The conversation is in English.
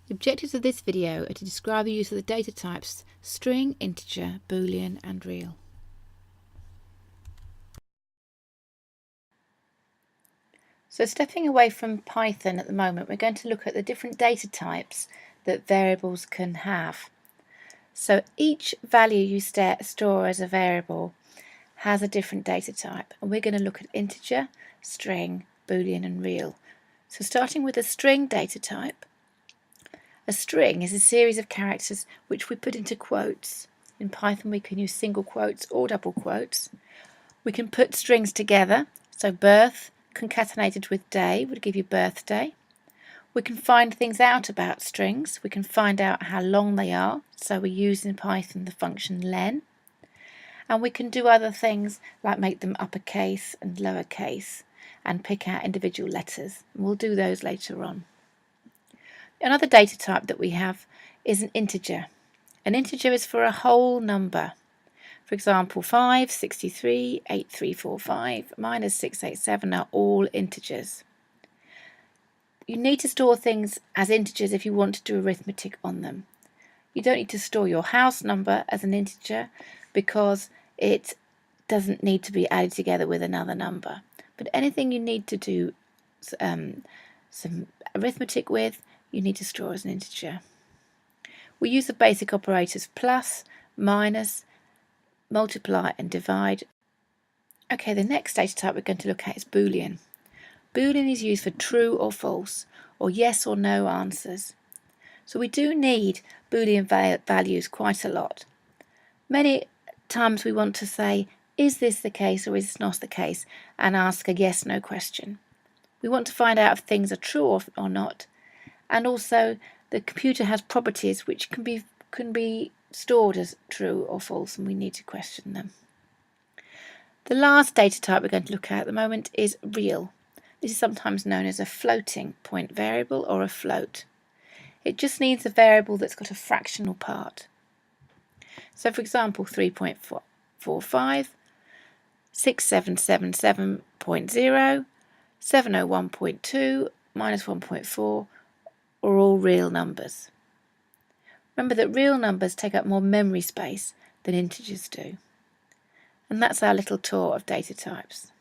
The objectives of this video are to describe the use of the data types string, integer, boolean and real. So stepping away from Python at the moment, we're going to look at the different data types that variables can have. So each value you store as a variable has a different data type, and we're going to look at integer, string, boolean and real. So starting with a string data type. A string is a series of characters which we put into quotes. In Python we can use single quotes or double quotes. We can put strings together, so birth concatenated with day would give you birthday. We can find things out about strings. We can find out how long they are, so we use in Python the function len. And we can do other things like make them uppercase and lowercase and pick out individual letters. We'll do those later on. Another data type that we have is an integer. An integer is for a whole number. For example, 5, 63, 8345, minus 687 are all integers. You need to store things as integers if you want to do arithmetic on them. You don't need to store your house number as an integer because it doesn't need to be added together with another number. But anything you need to do some arithmetic with, you need to store as an integer. We use the basic operators plus, minus, multiply and divide. Okay, the next data type we're going to look at is boolean. Boolean is used for true or false, or yes or no answers. So we do need boolean values quite a lot. Many times we want to say, is this the case or is this not the case, and ask a yes-no question. We want to find out if things are true or not, and also the computer has properties which can be stored as true or false, and we need to question them. The last data type we're going to look at the moment is real. This is sometimes known as a floating point variable or a float. It just needs a variable that's got a fractional part. So for example, 3.45, 6777.0, 701.2, minus 1.4 are all real numbers. Remember that real numbers take up more memory space than integers do. And that's our little tour of data types.